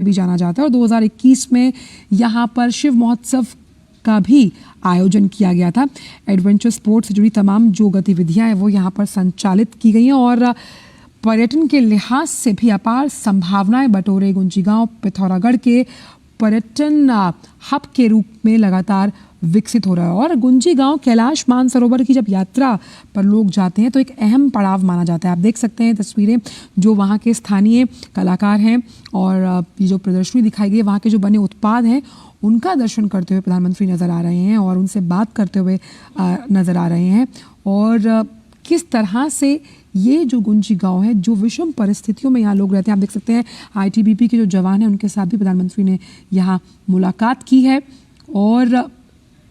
भी जाना जाता है। और 2021 में यहाँ पर शिव महोत्सव का भी आयोजन किया गया था। एडवेंचर स्पोर्ट्स से जुड़ी तमाम जो गतिविधियां हैं वो यहाँ पर संचालित की गई हैं और पर्यटन के लिहाज से भी अपार संभावनाएं बटोरे गुंजी गांव पिथौरागढ़ के पर्यटन हब के रूप में लगातार विकसित हो रहा है। और गुंजी गांव कैलाश मानसरोवर की जब यात्रा पर लोग जाते हैं तो एक अहम पड़ाव माना जाता है। आप देख सकते हैं तस्वीरें जो वहाँ के स्थानीय कलाकार हैं और ये जो प्रदर्शनी दिखाई गई है वहाँ के जो बने उत्पाद हैं उनका दर्शन करते हुए प्रधानमंत्री नज़र आ रहे हैं और उनसे बात करते हुए नज़र आ रहे हैं। और किस तरह से ये जो गुंजी गांव है, जो विषम परिस्थितियों में यहाँ लोग रहते हैं, आप देख सकते हैं आईटीबीपी के जो जवान हैं उनके साथ भी प्रधानमंत्री ने यहाँ मुलाकात की है। और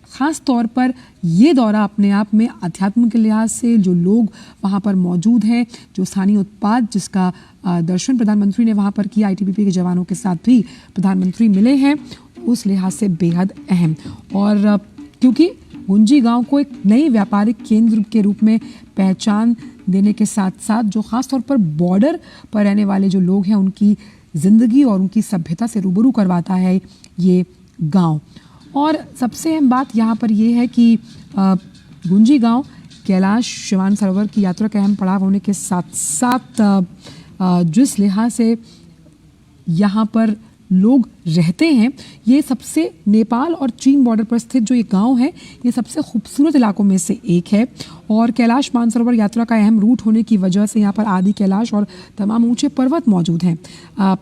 ख़ास तौर पर ये दौरा अपने आप में अध्यात्म के लिहाज से जो लोग वहाँ पर मौजूद हैं, जो स्थानीय उत्पाद जिसका दर्शन प्रधानमंत्री ने वहाँ पर किया, आईटीबीपी के जवानों के साथ भी प्रधानमंत्री मिले हैं, उस लिहाज से बेहद अहम। और क्योंकि गुंजी गांव को एक नई व्यापारिक केंद्र के रूप में पहचान देने के साथ साथ जो ख़ास तौर पर बॉर्डर पर रहने वाले जो लोग हैं उनकी ज़िंदगी और उनकी सभ्यता से रूबरू करवाता है ये गांव। और सबसे अहम बात यहाँ पर यह है कि गुंजी गांव कैलाश मानसरोवर की यात्रा का अहम पड़ाव होने के साथ साथ जिस लिहाज से यहाँ पर लोग रहते हैं, ये सबसे नेपाल और चीन बॉर्डर पर स्थित जो ये गांव है ये सबसे खूबसूरत इलाकों में से एक है। और कैलाश मानसरोवर यात्रा का अहम रूट होने की वजह से यहाँ पर आदि कैलाश और तमाम ऊंचे पर्वत मौजूद हैं।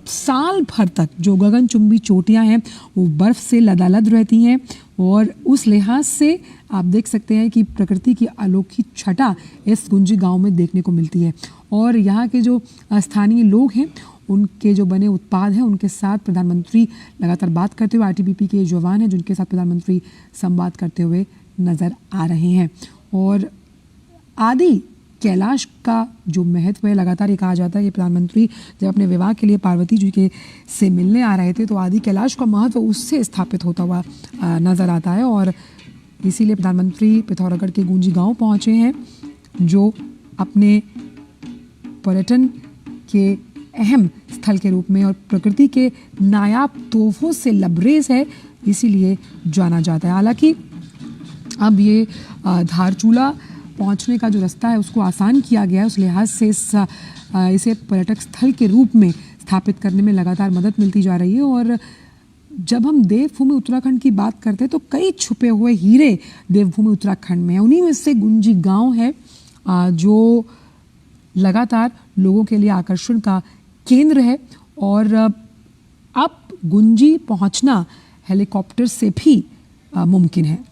साल भर तक जो गगनचुंबी चोटियाँ हैं वो बर्फ़ से लदालद रहती हैं और उस लिहाज से आप देख सकते हैं कि प्रकृति की अलौकिक छटा इस गुंजी गाँव में देखने को मिलती है। और यहाँ के जो स्थानीय लोग हैं उनके जो बने उत्पाद हैं उनके साथ प्रधानमंत्री लगातार बात करते हुए, आईटीबीपी के जवान हैं जिनके साथ प्रधानमंत्री संवाद करते हुए नज़र आ रहे हैं। और आदि कैलाश का जो महत्व है, लगातार ये कहा जाता है कि प्रधानमंत्री जब अपने विवाह के लिए पार्वती जी के से मिलने आ रहे थे तो आदि कैलाश का महत्व उससे स्थापित होता हुआ नज़र आता है। और इसीलिए प्रधानमंत्री पिथौरागढ़ के गुंजी गाँव पहुँचे हैं जो अपने पर्यटन के अहम स्थल के रूप में और प्रकृति के नायाब तोहफों से लबरेज है, इसीलिए जाना जाता है। हालांकि अब ये धारचूला पहुंचने का जो रास्ता है उसको आसान किया गया है, उस लिहाज से इसे पर्यटक स्थल के रूप में स्थापित करने में लगातार मदद मिलती जा रही है। और जब हम देवभूमि उत्तराखंड की बात करते हैं तो कई छुपे हुए हीरे देवभूमि उत्तराखंड में हैं। उन्हीं में से गुंजी गाँव है जो लगातार लोगों के लिए आकर्षण का केंद्र है। और अब गुंजी पहुंचना हेलीकॉप्टर से भी मुमकिन है।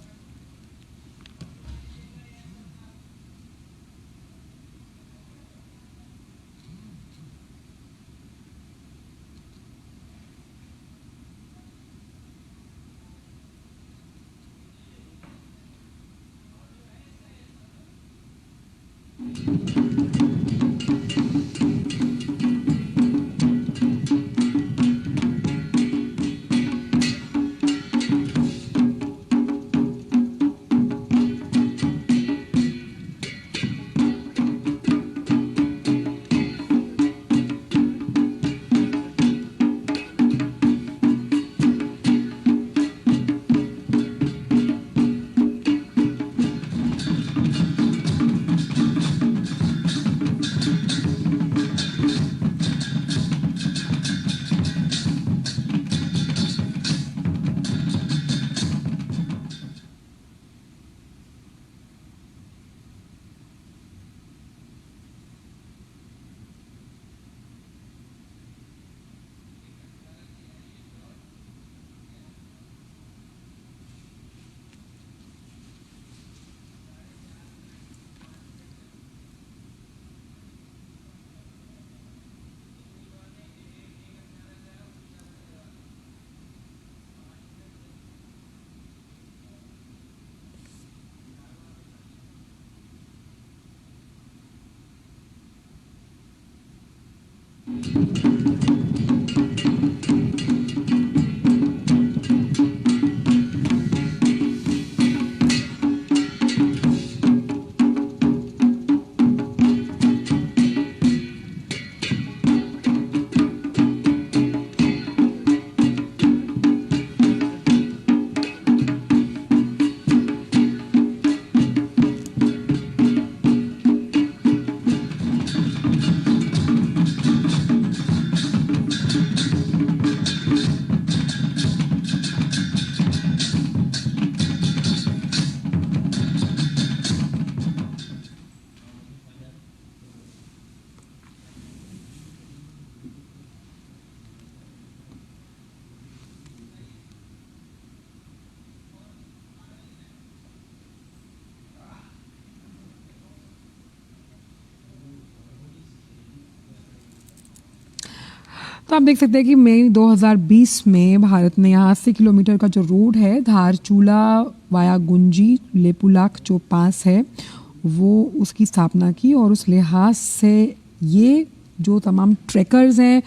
तो आप देख सकते हैं कि मई 2020 में भारत ने यहाँ 80 किलोमीटर का जो रोड है धारचूला वाया गुंजी लेपुलाख जो पास है वो उसकी स्थापना की। और उस लिहाज से ये जो तमाम ट्रैकर्स हैं,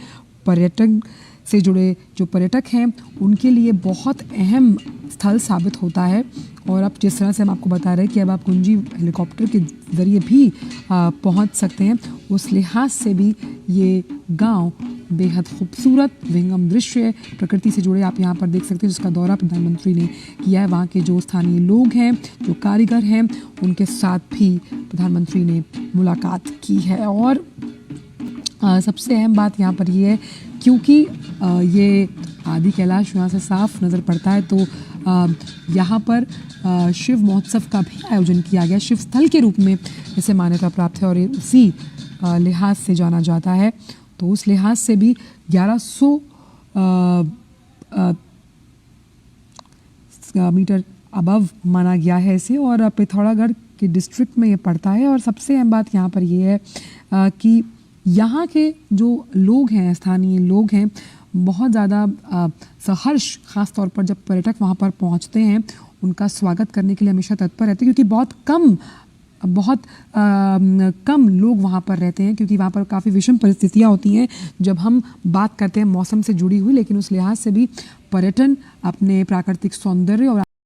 पर्यटन से जुड़े जो पर्यटक हैं, उनके लिए बहुत अहम स्थल साबित होता है। और अब जिस तरह से हम आपको बता रहे हैं कि अब आप गुंजी हेलीकॉप्टर के ज़रिए भी पहुंच सकते हैं, उस लिहाज से भी ये गांव बेहद खूबसूरत विहंगम दृश्य प्रकृति से जुड़े आप यहाँ पर देख सकते हैं, जिसका दौरा प्रधानमंत्री ने किया है। वहाँ के जो स्थानीय लोग हैं, जो कारीगर हैं, उनके साथ भी प्रधानमंत्री ने मुलाकात की है। और सबसे अहम बात यहाँ पर ये है क्योंकि ये आदि कैलाश यहाँ से साफ नज़र पड़ता है, तो यहाँ पर शिव महोत्सव का भी आयोजन किया गया। शिव स्थल के रूप में इसे मान्यता प्राप्त है और ये उसी लिहाज से जाना जाता है। तो उस लिहाज से भी 1100 मीटर अबव माना गया है इसे, और पिथौरागढ़ के डिस्ट्रिक्ट में ये पड़ता है। और सबसे अहम बात यहाँ पर ये है कि यहाँ के जो लोग हैं, स्थानीय लोग हैं, बहुत ज़्यादा सहर्ष, ख़ास तौर पर जब पर्यटक वहाँ पर पहुँचते हैं, उनका स्वागत करने के लिए हमेशा तत्पर रहते हैं, क्योंकि बहुत कम लोग वहाँ पर रहते हैं, क्योंकि वहाँ पर काफ़ी विषम परिस्थितियाँ होती हैं जब हम बात करते हैं मौसम से जुड़ी हुई। लेकिन उस लिहाज से भी पर्यटन अपने प्राकृतिक सौंदर्य और